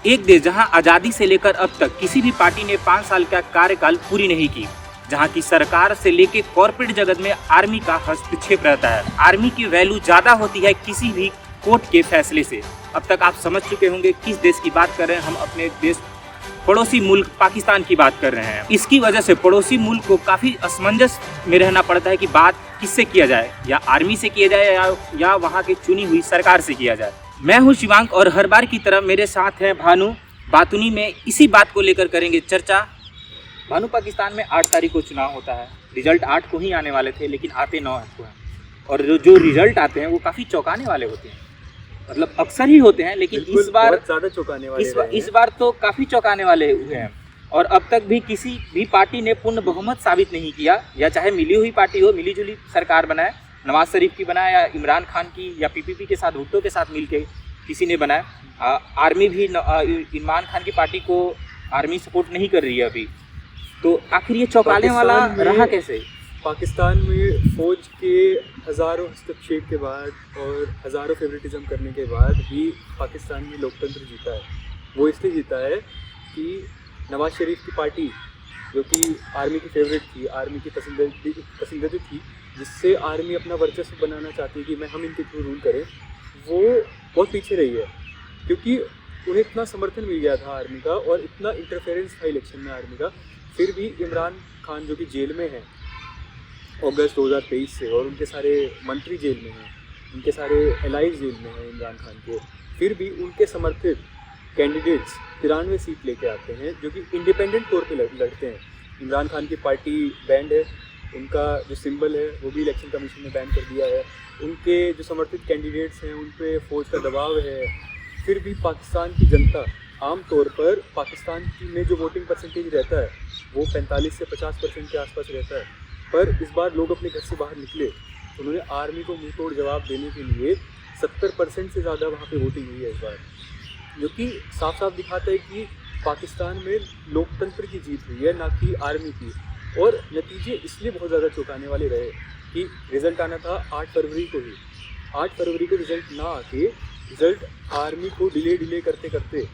एक देश जहां आजादी से लेकर अब तक किसी भी पार्टी ने 5 साल का कार्यकाल पूरी नहीं की, जहां की सरकार से लेकर कॉर्पोरेट जगत में आर्मी का हस्तक्षेप रहता है। आर्मी की वैल्यू ज्यादा होती है किसी भी कोर्ट के फैसले से। अब तक आप समझ चुके होंगे किस देश की बात कर रहे हैं। हम अपने देश पड़ोसी मुल्क पाकिस्तान की बात कर रहे हैं। इसकी वजह से पड़ोसी मुल्क को काफी असमंजस में रहना पड़ता है कि बात किससे किया जाए, या आर्मी से किया जाए या वहाँ की चुनी हुई सरकार से किया जाए। मैं हूं शिवांक और हर बार की तरह मेरे साथ है भानु। बातुनी में इसी बात को लेकर करेंगे चर्चा। भानु, पाकिस्तान में 8 तारीख को चुनाव होता है। रिजल्ट 8 को ही आने वाले थे, लेकिन आते 9 को हैं। और जो रिजल्ट आते हैं वो काफ़ी चौंकाने वाले होते हैं। मतलब अक्सर ही होते हैं, लेकिन इस बार ज़्यादा चौंकाने वाले इस बार तो काफ़ी चौंकाने वाले हुए हैं। और अब तक भी किसी भी पार्टी ने पूर्ण बहुमत साबित नहीं किया, या चाहे मिली हुई पार्टी हो, मिली जुली सरकार बनाए, नवाज शरीफ की बनाया या इमरान खान की या पीपीपी के साथ, भुट्टो के साथ मिलके किसी ने बनाया। आर्मी भी इमरान खान की पार्टी को आर्मी सपोर्ट नहीं कर रही है अभी। तो आखिर ये चौंकाने वाला रहा कैसे? पाकिस्तान में फौज के हज़ारों हस्तक्षेप के बाद और हज़ारों फेवरेटिज्म करने के बाद भी पाकिस्तान में लोकतंत्र जीता है। वो इसलिए जीता है कि नवाज शरीफ की पार्टी, जो कि आर्मी की फेवरेट थी, आर्मी की पसंदीदा थी, जिससे आर्मी अपना वर्चस्व बनाना चाहती है कि हम इनके थ्रू रूल करें, वो बहुत पीछे रही है। क्योंकि उन्हें इतना समर्थन मिल गया था आर्मी का और इतना इंटरफेरेंस था इलेक्शन में आर्मी का, फिर भी इमरान खान जो कि जेल में है अगस्त 2023 से, और उनके सारे मंत्री जेल में हैं, उनके सारे एलाइज जेल में हैं इमरान खान के, फिर भी उनके समर्थित कैंडिडेट्स 93 सीट लेके आते हैं, जो कि इंडिपेंडेंट तौर पे लड़ते हैं। इमरान खान की पार्टी बैंड है, उनका जो सिंबल है वो भी इलेक्शन कमीशन ने बैन कर दिया है। उनके जो समर्थित कैंडिडेट्स हैं उन पे फौज का दबाव है। फिर भी पाकिस्तान की जनता आम तौर पर, पाकिस्तान की में जो वोटिंग परसेंटेज रहता है वो 45 से 50% के आसपास रहता है। पर इस बार लोग अपने घर से बाहर निकले, उन्होंने आर्मी को मुंह तोड़ जवाब देने के लिए 70% से ज़्यादा वहाँ पे वोटिंग हुई है इस बार, जो कि साफ साफ दिखाता है कि पाकिस्तान में लोकतंत्र की जीत हुई है, ना कि आर्मी की। और नतीजे इसलिए बहुत ज़्यादा चौंकाने वाले रहे कि रिज़ल्ट आना था 8 फरवरी को ही। 8 फरवरी को रिज़ल्ट ना आके रिज़ल्ट आर्मी को डिले करते करते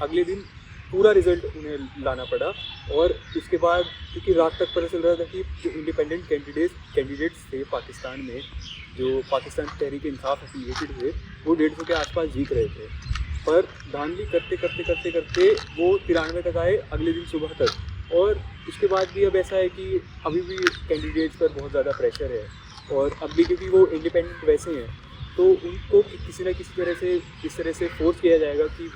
अगले दिन पूरा रिज़ल्ट उन्हें लाना पड़ा। और उसके बाद क्योंकि रात तक पता चल रहा था कि जो इंडिपेंडेंट कैंडिडेट्स थे पाकिस्तान में, जो पाकिस्तान तहरीक इंसाफ एफिलिएटेड थे, वो 150 के आसपास जीत रहे थे। पर धांधली करते वो 93 तक आए अगले दिन सुबह तक। और उसके बाद भी अब ऐसा है कि अभी भी कैंडिडेट्स पर बहुत ज़्यादा प्रेशर है, और अब भी क्योंकि वो इंडिपेंडेंट वैसे हैं तो उनको किसी न किसी तरह से इस तरह से फोर्स किया जाएगा कि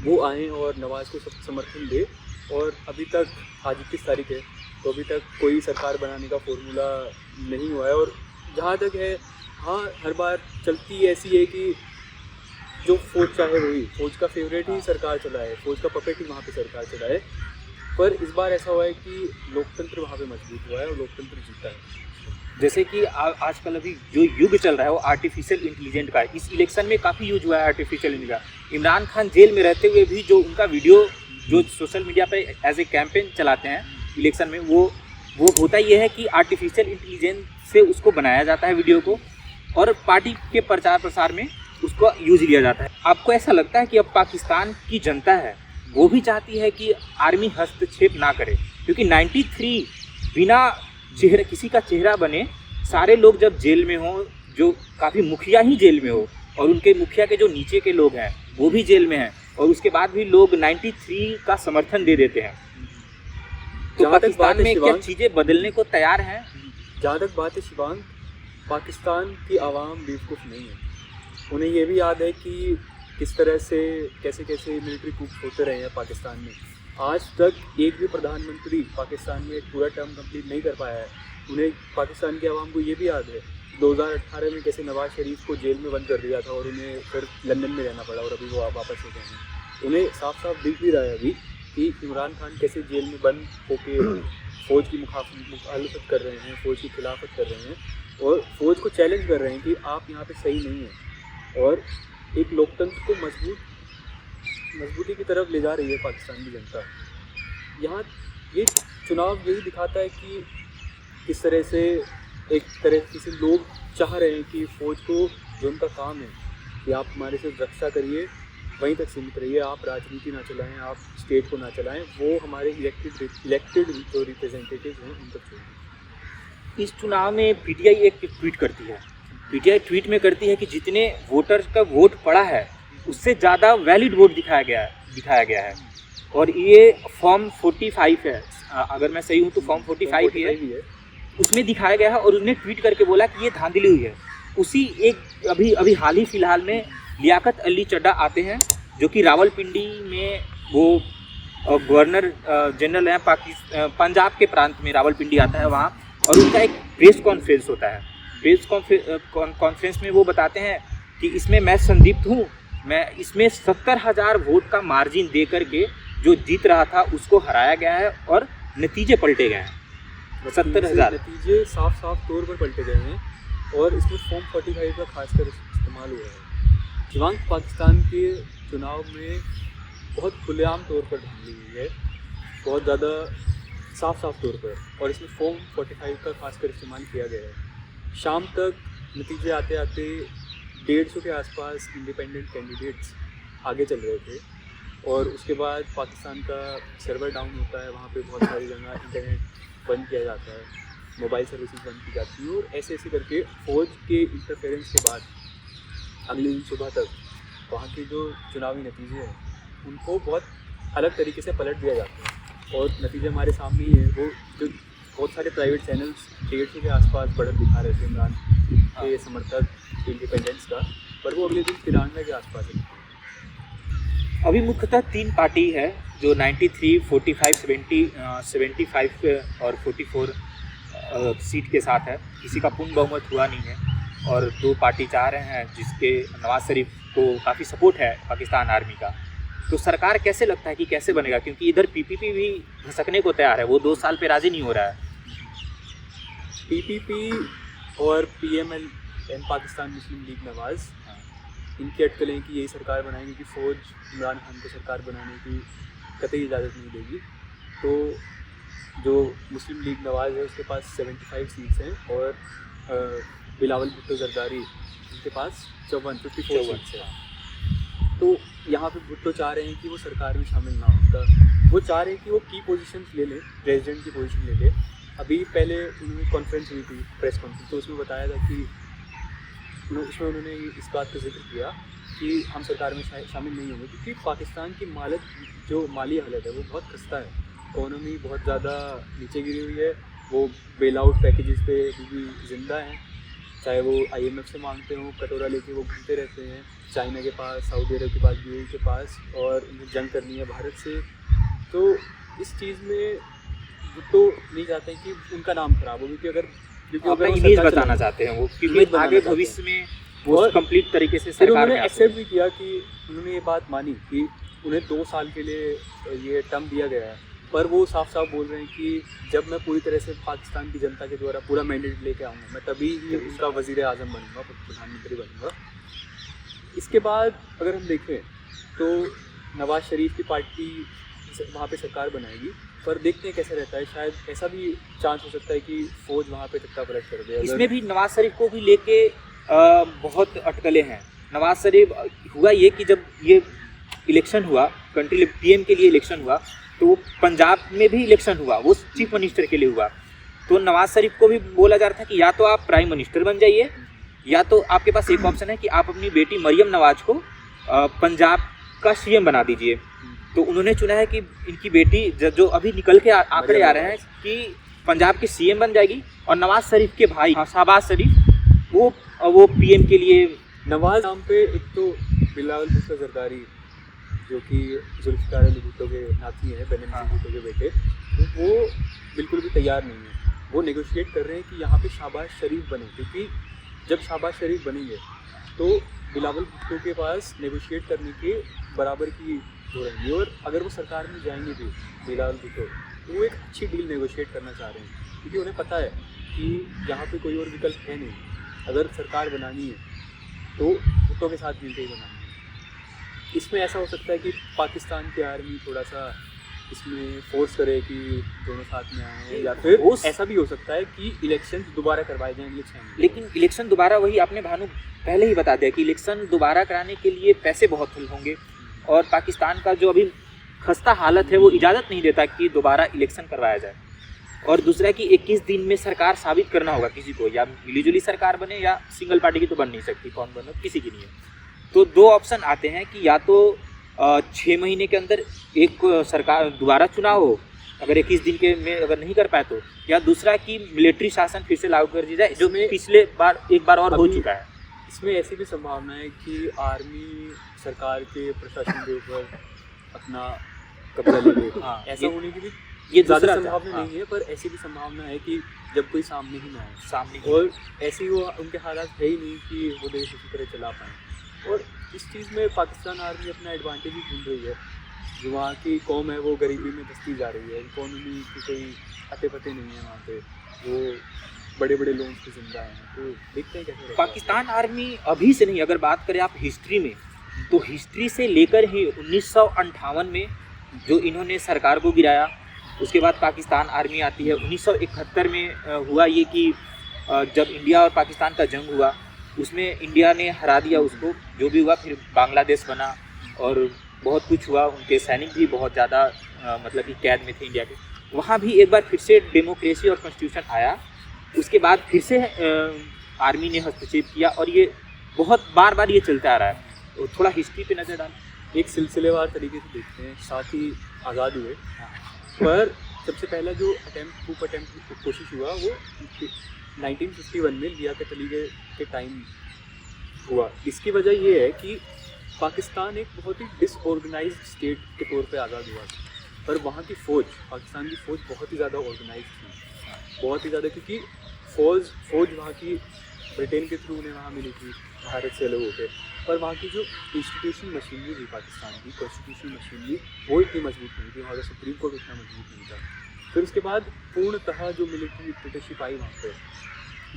वो आएँ और नवाज़ को समर्थन दे। और अभी तक आज 21 तारीख है, तो अभी तक कोई सरकार बनाने का फॉर्मूला नहीं हुआ है। और जहाँ तक है, हाँ, हर बार चलती ऐसी है कि जो फौज चाहे वही, फौज का फेवरेट ही सरकार चलाए, फौज का पपेट ही वहाँ पे सरकार चलाए। पर इस बार ऐसा हुआ है कि लोकतंत्र वहाँ पे मजबूत हुआ है और लोकतंत्र जीता है। जैसे कि आजकल अभी जो युग चल रहा है वो आर्टिफिशियल इंटेलिजेंट का है। इस इलेक्शन में काफ़ी यूज हुआ है artificial intelligence. Imran Khan jail में रहते हुए भी जो उनका वीडियो जो सोशल मीडिया पे एज ए कैंपेन चलाते हैं इलेक्शन में, वो होता ये है कि आर्टिफिशियल इंटेलिजेंस से उसको बनाया जाता है वीडियो को, और पार्टी के प्रचार प्रसार में उसको यूज लिया जाता है। आपको ऐसा लगता है कि अब पाकिस्तान की जनता है वो भी चाहती है कि आर्मी हस्तक्षेप ना करे? क्योंकि 93 बिना किसी का चेहरा बने सारे लोग जब जेल में हो, जो काफ़ी मुखिया ही जेल में हो, और उनके मुखिया के जो नीचे के लोग हैं वो भी जेल में हैं, और उसके बाद भी लोग 93 का समर्थन दे देते हैं। तो पाकिस्तान में क्या चीज़ें बदलने को तैयार हैं? जहाँ तक बात है शिवांग, पाकिस्तान की आवाम बेवकूफ़ नहीं है। उन्हें ये भी याद है कि किस तरह से कैसे मिलिट्री कूप होते रहे हैं पाकिस्तान में। आज तक एक भी प्रधानमंत्री पाकिस्तान में एक पूरा टर्म कंप्लीट नहीं कर पाया है। उन्हें, पाकिस्तान की आवाम को ये भी याद है 2018 में कैसे नवाज शरीफ को जेल में बंद कर दिया था और उन्हें फिर लंदन में रहना पड़ा, और अभी वो वापस हो गए हैं। उन्हें साफ साफ दिख भी रहा है अभी कि इमरान खान कैसे जेल में बंद होके फ़ौज की मुखालफत कर रहे हैं, फ़ौज की खिलाफत कर रहे हैं, और फ़ौज को चैलेंज कर रहे हैं कि आप यहाँ पे सही नहीं हैं। और एक लोकतंत्र को मजबूती की तरफ ले जा रही है पाकिस्तान की जनता। यहाँ ये चुनाव यही दिखाता है कि किस तरह से किसी लोग चाह रहे हैं कि फ़ौज को, जो उनका काम है कि आप हमारे से रक्षा करिए, वहीं तक सीमित रहिए, आप राजनीति ना चलाएं, आप स्टेट को ना चलाएं, वो हमारे इलेक्टेड जो रिप्रेजेंटेटिव हैं उन तक छोड़िए। इस चुनाव में पीटीआई एक ट्वीट करती है। पीटीआई ट्वीट में करती है कि जितने वोटर्स का वोट पड़ा है उससे ज़्यादा वैलिड वोट दिखाया गया है और ये फॉर्म 45 है, अगर मैं सही हूँ तो फॉर्म 45 ही है, उसमें दिखाया गया है। और उसने ट्वीट करके बोला कि ये धांधली हुई है। उसी एक अभी हाल ही फिलहाल में लियाकत अली चड्ढा आते हैं जो कि रावलपिंडी में वो गवर्नर जनरल हैं, पंजाब के प्रांत में रावलपिंडी आता है वहाँ, और उनका एक प्रेस कॉन्फ्रेंस होता है। प्रेस कॉन्फ्रेंस में वो बताते हैं कि इसमें मैं संदिग्ध हूँ, मैं इसमें 70,000 वोट का मार्जिन दे करके जो जीत रहा था उसको हराया गया है और नतीजे पलटे गए हैं। 70,000 नतीजे साफ तौर पर पलटे गए हैं और इसमें फॉर्म 45 का खासकर इस्तेमाल हुआ है। शिवांग, पाकिस्तान के चुनाव में बहुत खुलेआम तौर पर धांधली हुई है, बहुत ज़्यादा साफ तौर पर, और इसमें फॉर्म 45 का खासकर इस्तेमाल किया गया है। शाम तक नतीजे आते 150 के आसपास इंडिपेंडेंट कैंडिडेट्स आगे चल रहे थे और उसके बाद पाकिस्तान का सर्वर डाउन होता है, वहाँ पे बहुत सारी जगह इंटरनेट बंद किया जाता है, मोबाइल सर्विसेज बंद की जाती है और ऐसे करके फ़ौज के इंटरफेरेंस के बाद अगले दिन सुबह तक वहाँ के जो चुनावी नतीजे हैं उनको बहुत अलग तरीके से पलट दिया जाता है। और नतीजे हमारे सामने ही है, वो जो बहुत सारे प्राइवेट चैनल्स 150 के आसपास बढ़त दिखा रहे थे इमरान के समर्थक इंडिपेंडेंस का, पर वो अगले दिन 93 के आसपास है। अभी मुख्यतः 3 पार्टी है जो 93, 45, 75 और 44 सीट के साथ है। किसी का पूर्ण बहुमत हुआ नहीं है और 2 पार्टी चाह रहे हैं जिसके नवाज शरीफ को काफ़ी सपोर्ट है पाकिस्तान आर्मी का। तो सरकार कैसे लगता है कि कैसे बनेगा, क्योंकि इधर पीपीपी भी घसकने को तैयार है, वो 2 साल पे राजी नहीं हो रहा है। पीपीपी और पीएमएल पाकिस्तान मुस्लिम लीग नवाज़, इनकी अटकलें कि यही सरकार बनाएंगे कि फ़ौज इमरान खान को सरकार बनाने की कतई इजाज़त नहीं देगी। तो जो मुस्लिम लीग नवाज़ है उसके पास 75 सीट्स हैं और बिलावल भुट्टो जरदारी उनके पास 54 सीट्स हैं। तो यहाँ पे भुट्टो चाह रहे हैं कि वो सरकार में शामिल ना हो, वो चाह रहे हैं कि वो की पोजीशंस ले लें, प्रेसिडेंट की पोजीशन ले लें। अभी पहले उन्होंने कॉन्फ्रेंस हुई थी, प्रेस कॉन्फ्रेंस, तो उसमें बताया था कि उसमें उन्होंने इस बात का जिक्र किया कि हम सरकार में शामिल नहीं होंगे क्योंकि पाकिस्तान की जो माली हालत है वो बहुत खस्ता है, इकोनॉमी बहुत ज़्यादा नीचे गिरी हुई है, वो बेल आउट पैकेजेस पे भी जिंदा हैं, चाहे वो IMF से मांगते हों, कटोरा लेके वो घूमते रहते हैं चाइना के पास, सऊदी अरब के पास, UAE के पास, और उन्हें जंग करनी है भारत से। तो इस चीज़ में तो नहीं चाहते हैं कि उनका नाम खराब हो, क्योंकि अपना इमेज बताना चाहते हैं वो, क्योंकि आगे भविष्य में वो कंप्लीट तरीके से सरकार उन्होंने एक्सेप्ट भी किया कि उन्होंने ये बात मानी कि उन्हें 2 साल के लिए ये टर्म दिया गया है, पर वो साफ बोल रहे हैं कि जब मैं पूरी तरह से पाकिस्तान की जनता के द्वारा पूरा मैंडेट लेके आऊँगा, मैं तभी ही उनका वज़ीर आज़म बनूँगा, प्रधानमंत्री बनूँगा। इसके बाद अगर हम देखें तो नवाज़ शरीफ की पार्टी वहाँ पे सरकार बनाएगी, पर देखते हैं कैसे रहता है। शायद ऐसा भी चांस हो सकता है कि फ़ौज वहाँ पे तख्ता पलट कर दे। इसमें भी नवाज शरीफ को भी लेके बहुत अटकलें हैं। नवाज शरीफ, हुआ ये कि जब ये इलेक्शन हुआ, कंट्री PM के लिए इलेक्शन हुआ, तो पंजाब में भी इलेक्शन हुआ, वो चीफ मिनिस्टर के लिए हुआ। तो नवाज शरीफ को भी बोला जा रहा था कि या तो आप प्राइम मिनिस्टर बन जाइए, या तो आपके पास एक ऑप्शन है कि आप अपनी बेटी मरियम नवाज को पंजाब का CM बना दीजिए। तो उन्होंने चुना है कि इनकी बेटी जो अभी निकल के आंकड़े आ रहे हैं कि पंजाब की CM बन जाएगी, और नवाज शरीफ के भाई शहबाज शरीफ वो PM के लिए। नवाज नाम पे एक तो बिलावल भुट्टो जरदारी जो कि जुल्फ़िकार अली भुट्टो के नाती हैं, बेनज़ीर भुट्टो के बेटे, वो बिल्कुल भी तैयार नहीं है। वो नेगोशिएट कर रहे हैं कि यहाँ पे शहबाज शरीफ बने, क्योंकि जब शहबाज शरीफ बनेंगे तो बिलावल भुट्टो के पास नेगोशिएट करने के बराबर की हो रहेंगी, और अगर वो सरकार में जाएंगे भी बिलावल भुट्टो, तो वो एक अच्छी डील नेगोशिएट करना चाह रहे हैं, क्योंकि उन्हें पता है कि यहाँ पे कोई और विकल्प है नहीं। अगर सरकार बनानी है तो भुट्टो के साथ मिलकर ही बनानी है। इसमें ऐसा हो सकता है कि पाकिस्तान की आर्मी थोड़ा सा इसमें फोर्स करे कि दोनों साथ में आए, या फिर ऐसा भी हो सकता है कि इलेक्शन दोबारा करवाए जाएं अगले 6 महीने। लेकिन इलेक्शन दोबारा, वही आपने भानु पहले ही बता दिया कि इलेक्शन दोबारा कराने के लिए पैसे बहुत होंगे, और पाकिस्तान का जो अभी खस्ता हालत है वो इजाज़त नहीं देता कि दोबारा इलेक्शन करवाया जाए। और दूसरा कि 21 दिन में सरकार साबित करना होगा किसी को, या मिलीजुली सरकार बने या सिंगल पार्टी की तो बन नहीं सकती, कौन बने किसी की नहीं है। तो दो ऑप्शन आते हैं कि या तो 6 महीने के अंदर एक सरकार दोबारा चुनाव हो, अगर 21 दिन के में अगर नहीं कर पाए तो, या दूसरा कि मिलिट्री शासन फिर से लागू कर दिया जाए, जो पिछले बार एक बार और हो चुका है। इसमें ऐसी भी संभावना है कि आर्मी सरकार के प्रशासन के ऊपर अपना कब्जा ले ले। हाँ, ऐसा होने की भी ये ज़्यादा दूसरा संभावना हाँ, नहीं है, पर ऐसी भी संभावना है कि जब कोई सामने ही ना आए, सामने और ऐसी वो उनके हालात है ही नहीं कि वो देश उसी तरह चला पाएँ। और इस चीज़ में पाकिस्तान आर्मी अपना एडवांटेज ही ढूंढ रही है। जो वहाँ की कौम है वो गरीबी में दसती जा रही है, इकोनॉमी की कोई अते पते नहीं है वहाँ पे, वो बड़े बड़े लोगों से जिंदा हैं। तो देखते हैं कैसे रहता है। पाकिस्तान आर्मी अभी से नहीं, अगर बात करें आप हिस्ट्री में, तो हिस्ट्री से लेकर ही 1958 में जो इन्होंने सरकार को गिराया, उसके बाद पाकिस्तान आर्मी आती है। 1971 में हुआ ये कि जब इंडिया और पाकिस्तान का जंग हुआ, उसमें इंडिया ने हरा दिया उसको, जो भी हुआ। फिर बांग्लादेश बना और बहुत कुछ हुआ, उनके सैनिक भी बहुत ज़्यादा मतलब कि कैद में थे इंडिया के। वहाँ भी एक बार फिर से डेमोक्रेसी और कॉन्स्टिट्यूशन आया, उसके बाद फिर से आर्मी ने हस्तक्षेप किया, और ये बहुत बार बार ये चलता आ रहा है। तो थोड़ा हिस्ट्री पे नज़र डाल, एक सिलसिलेवार तरीके से देखते हैं। साथ ही आज़ाद हुए, पर सबसे पहला जो coup अटेम्प्ट कोशिश हुआ वो 1951 में लियाकत अली के टाइम हुआ। इसकी वजह ये है कि पाकिस्तान एक बहुत ही डिसऑर्गेनाइज्ड स्टेट के तौर पे आज़ाद हुआ था, पर वहाँ की फ़ौज, पाकिस्तान की फ़ौज बहुत ही ज़्यादा ऑर्गेनाइज थी, बहुत ही ज़्यादा, क्योंकि फ़ौज वहाँ की ब्रिटेन के थ्रू उन्हें वहाँ मिली थी, भारत से अलग होकर। पर वहाँ की जो इंस्टीट्यूशन मशीनरी थी पाकिस्तान की, कॉन्स्टिट्यूशन मशीनरी, वो इतनी मजबूत नहीं थी, वहाँ का सुप्रीम कोर्ट इतना मजबूत नहीं था। फिर उसके बाद पूर्णतः जो मिलिट्री डिक्टेटरशिप आई वहाँ पे,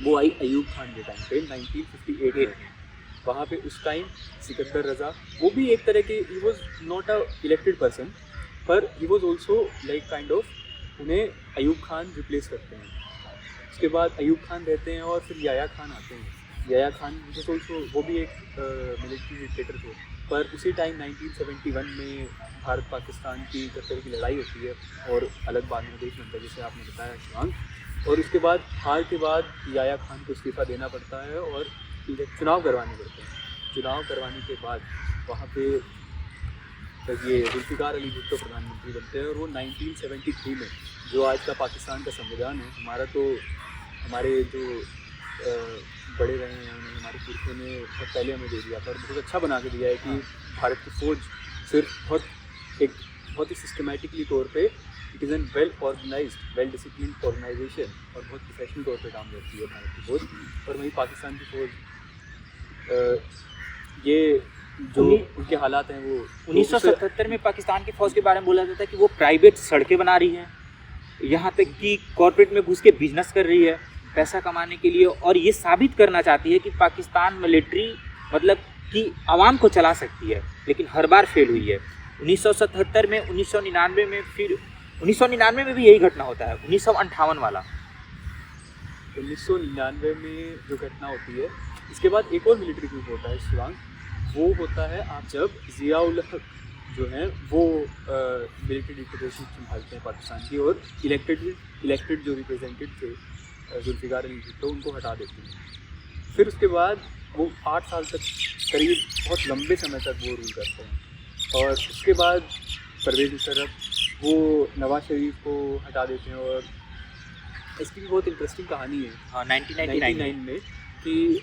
वो आई अयूब खान के टाइम पे 1958 में। वहाँ पे उस टाइम सिकंदर रज़ा, वो भी एक तरह के, he was not a elected person, पर he was also like kind of, उन्हें अयूब खान रिप्लेस करते हैं। उसके बाद अयूब खान रहते हैं और फिर याया खान आते हैं। याया खान वो भी एक मिलिट्री डिक्टेटर थे, पर उसी टाइम 1971 में भारत पाकिस्तान की 71 की लड़ाई होती है और अलग बांग्लादेश बनता है, जैसे आपने बताया शिवांग। और उसके बाद हार के बाद याया खान को इस्तीफ़ा देना पड़ता है और चुनाव करवाने पड़ते हैं। चुनाव करवाने के बाद वहाँ पे ये जुल्फ़िकार अली भुट्टो प्रधानमंत्री बनते हैं, और वो 1973 में जो आज का पाकिस्तान का संविधान है, हमारे जो बड़े रहे हैं, उन्होंने, हमारे पुरखों ने बहुत पहले हमें दे दिया था, और बहुत अच्छा बना के दिया है कि भारत की फ़ौज सिर्फ बहुत ही सिस्टमेटिकली तौर पे, it is an well organised, well discipline organisation, और बहुत प्रोफेशनल तौर पे काम करती है भारत की फ़ौज। और वहीं पाकिस्तान की फ़ौज, ये जो उनके हालात हैं वो 1977 में पाकिस्तान की फ़ौज के बारे में बोला जाता है कि वो प्राइवेट सड़कें बना रही है, यहाँ तक कि कॉर्पोरेट में घुस के बिजनेस कर रही है पैसा कमाने के लिए, और ये साबित करना चाहती है कि पाकिस्तान मिलिट्री मतलब कि आवाम को चला सकती है, लेकिन हर बार फेल हुई है। 1977 में, 1999 में, फिर 1999 में भी यही घटना होता है, 1958 वाला। 1999 में जो घटना होती है, इसके बाद एक और मिलिट्री ग्रुप होता है शिवांग, वो होता है आप जब ज़िया-उल हक जो हैं वो मिलिट्री डिक्टेटरशिप संभालते हैं पाकिस्तान की, और इलेक्टेड जो रिप्रेजेंटेड थे जुल्फ़िकार अली भुट्टो, उनको हटा देते हैं। फिर उसके बाद वो 8 साल तक करीब बहुत लंबे समय तक वो रूल करते हैं, और उसके बाद परवेज़ मुशर्रफ वो नवाज़ शरीफ को हटा देते हैं। और इसकी भी बहुत इंटरेस्टिंग कहानी है। हाँ, 1999 में कि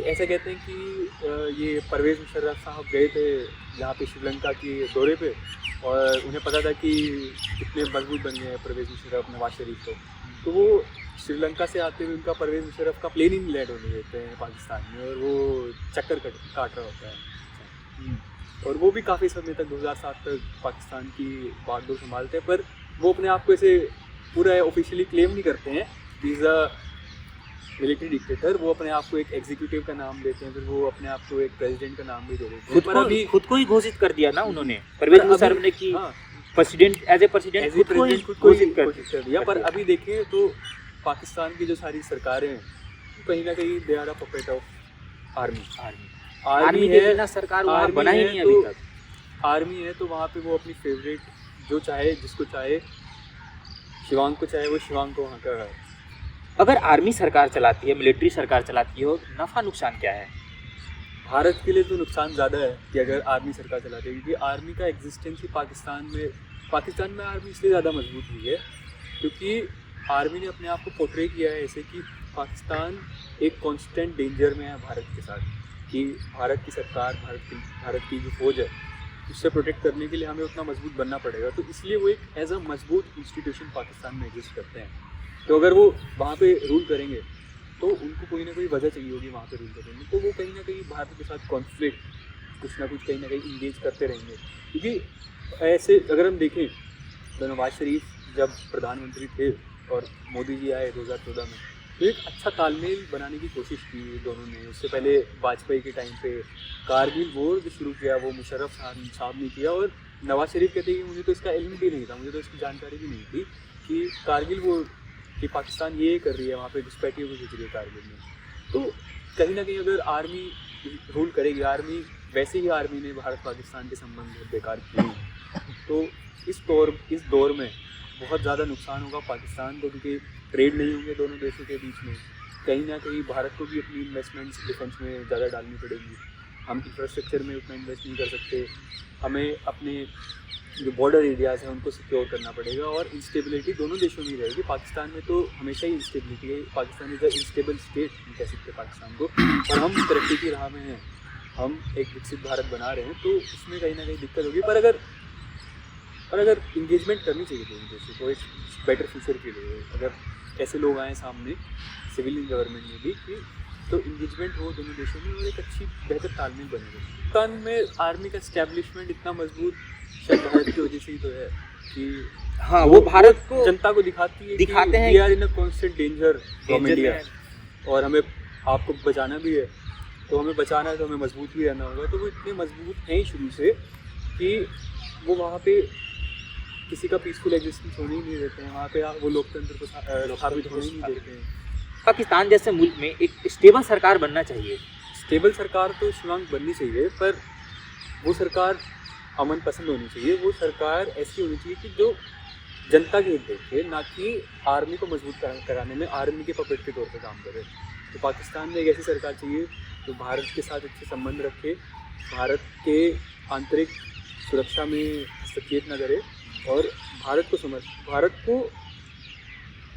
ऐसा कहते हैं कि ये परवेज़ मुशर्रफ साहब गए थे यहाँ पे श्रीलंका के दौरे पे, और उन्हें पता था कि कितने मजबूत बन गए हैं परवेज़ मुशर्रफ नवाज़ शरीफ को, तो वो श्रीलंका से आते हुए उनका परवेज़ मुशर्रफ का प्लेन ही नहीं लैंड होने देते हैं पाकिस्तान में, और वो चक्कर काट रहा होता है। और वो भी काफ़ी समय तक 2007 तक पाकिस्तान की बागडोर संभालते हैं, पर वो अपने आप को ऐसे पूरा ऑफिशियली क्लेम नहीं करते हैं कि इज़ अ मिलिट्री डिक्टेटर। वो अपने आप को एक एग्जीक्यूटिव का नाम देते हैं, फिर वो अपने आप को एक प्रेसिडेंट का नाम भी दे देते हैं। खुद को ही घोषित कर दिया ना उन्होंने, परवेज़ मुशर्रफ ने कि प्रेसिडेंट एज ए प्रेसिडेंट खुद को घोषित कर दिया। पर अभी देखें तो पाकिस्तान की जो सारी सरकारें हैं, कहीं ना कहीं they are a puppet of army के बिना सरकार वहाँ बना ही नहीं अभी तक। आर्मी है तो वहाँ पे वो अपनी फेवरेट जो चाहे जिसको चाहे शिवांग को चाहे वो शिवांग को वहाँ का है। अगर आर्मी सरकार चलाती है, मिलिट्री सरकार चलाती हो, नफ़ा नुकसान क्या है? भारत के लिए तो नुकसान ज़्यादा है कि अगर आर्मी सरकार चलाती है, क्योंकि आर्मी का एग्जिस्टेंस ही पाकिस्तान में आर्मी इसलिए ज़्यादा मजबूत हुई है क्योंकि आर्मी ने अपने आप को पोर्ट्रे किया है ऐसे कि पाकिस्तान एक कांस्टेंट डेंजर में है भारत के साथ, कि भारत की सरकार, भारत की जो फौज है उससे प्रोटेक्ट करने के लिए हमें उतना मजबूत बनना पड़ेगा। तो इसलिए वो एक एज अ मजबूत इंस्टीट्यूशन पाकिस्तान में एग्जिस्ट करते हैं। तो अगर वो वहाँ पे रूल करेंगे तो उनको कोई ना कोई वजह चाहिए होगी वहाँ पे रूल करने में, तो वो कहीं ना कहीं भारत के साथ कॉन्फ्लिक्ट कुछ ना कुछ कहीं ना कहीं इंगेज करते रहेंगे। क्योंकि ऐसे अगर हम देखें तो नवाज शरीफ जब प्रधानमंत्री थे और मोदी जी आए 2014 में, तो एक अच्छा तालमेल बनाने की कोशिश की दोनों ने। उससे पहले वाजपेयी के टाइम पे कारगिल वॉर जो शुरू किया वो मुशर्रफ साहब ने किया, और नवाज शरीफ कहते हैं कि मुझे तो इसका इल्म भी नहीं था, मुझे तो इसकी जानकारी भी नहीं थी कि कारगिल वॉर कि पाकिस्तान ये कर रही है, वहाँ पे घुसपैठियों को भेज रही है कारगिल में। तो कहीं ना कहीं अगर आर्मी रूल करेगी, वैसे ही आर्मी ने भारत पाकिस्तान के संबंध बेकार किए, तो इस दौर में बहुत ज़्यादा नुकसान होगा पाकिस्तान को, क्योंकि ट्रेड नहीं होंगे दोनों देशों के बीच में। कहीं ना कहीं भारत को भी अपनी इन्वेस्टमेंट्स डिफेंस में ज़्यादा डालनी पड़ेगी। हम इंफ्रास्ट्रक्चर में उतना इन्वेस्ट नहीं कर सकते, हमें अपने जो बॉर्डर एरियाज़ हैं उनको सिक्योर करना पड़ेगा, और इंस्टेबिलिटी दोनों देशों में ही रहेगी। पाकिस्तान में तो हमेशा ही इंस्टेबिलिटी है, Pakistan is a instable state कह सकते हैं पाकिस्तान को, और हम तरक्की की राह में हैं, हम एक विकसित भारत बना रहे हैं, तो उसमें कहीं ना कहीं दिक्कत होगी। पर अगर इंगेजमेंट करनी चाहिए दोनों देशों को एक बेटर फ्यूचर के लिए, अगर ऐसे लोग आएँ सामने सिविलियन गवर्नमेंट में भी कि तो इंगेजमेंट हो दोनों देशों में और एक अच्छी बेहतर तालमेल बनेगा। पाकिस्तान में आर्मी का एस्टेब्लिशमेंट इतना मजबूत शायद भारत की वजह से ही तो है कि हाँ, वो भारत को जनता को दिखाते हैं we are in a constant danger from India, और हमें आपको बचाना भी है, तो हमें बचाना है तो हमें मजबूत भी रहना होगा। तो वो इतने मजबूत हैं ही शुरू से कि वो वहाँ पे किसी का पीसफुल एग्जिस्टेंस होने ही नहीं देते हैं, वहाँ पे वो लोकतंत्र को स्थापित होने ही नहीं देते हैं। पाकिस्तान जैसे मुल्क में एक स्टेबल सरकार बनना चाहिए। स्टेबल सरकार तो शिवांग बननी चाहिए, पर वो सरकार अमन पसंद होनी चाहिए। वो सरकार ऐसी होनी चाहिए कि जो जनता के हित देखे, ना कि आर्मी को मजबूत कराने में आर्मी के पपेट के तौर पर काम करे। तो पाकिस्तान में एक ऐसी सरकार चाहिए जो भारत के साथ अच्छे संबंध रखे, भारत के आंतरिक सुरक्षा में हस्तक्षेप न करे, और भारत को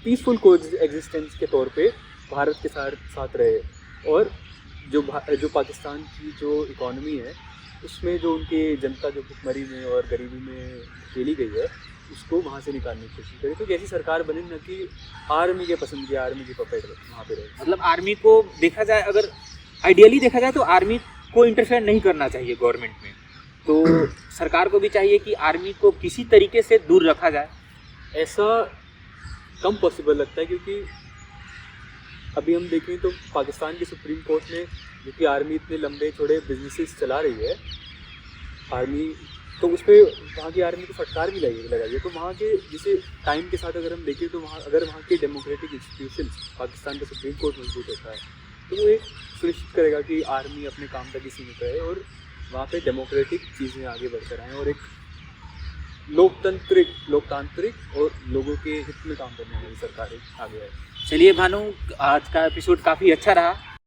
पीसफुल को एग्जिस्टेंस के तौर पे भारत के साथ रहे, और जो पाकिस्तान की जो इकॉनमी है उसमें जो उनकी जनता जो भुखमरी में और गरीबी में धकेली गई है उसको वहाँ से निकालने की कोशिश करे। तो ऐसी सरकार बने न कि आर्मी के पसंद की आर्मी की पपेट वहाँ पे रहे। मतलब आर्मी को देखा जाए, अगर आइडियली देखा जाए तो आर्मी को इंटरफेयर नहीं करना चाहिए गवर्नमेंट में, तो सरकार को भी चाहिए कि आर्मी को किसी तरीके से दूर रखा जाए। ऐसा कम पॉसिबल लगता है, क्योंकि अभी हम देखें तो पाकिस्तान की सुप्रीम कोर्ट ने, जो कि आर्मी इतने लंबे चौड़े बिजनेसेस चला रही है आर्मी, तो उस पर वहाँ की आर्मी को फटकार भी लगाई है। तो वहाँ के जैसे टाइम के साथ अगर हम देखें तो अगर वहाँ के डेमोक्रेटिक इंस्टीट्यूशंस, पाकिस्तान का सुप्रीम कोर्ट मजबूत होता है तो वो एक सुनिश्चित करेगा कि आर्मी अपने काम तक ही सीमित रहे और वहाँ पे डेमोक्रेटिक चीज़ें आगे बढ़कर आएँ और एक लोकतांत्रिक और लोगों के हित में काम करने वाली सरकार आगे आए। चलिए भानु, आज का एपिसोड काफ़ी अच्छा रहा।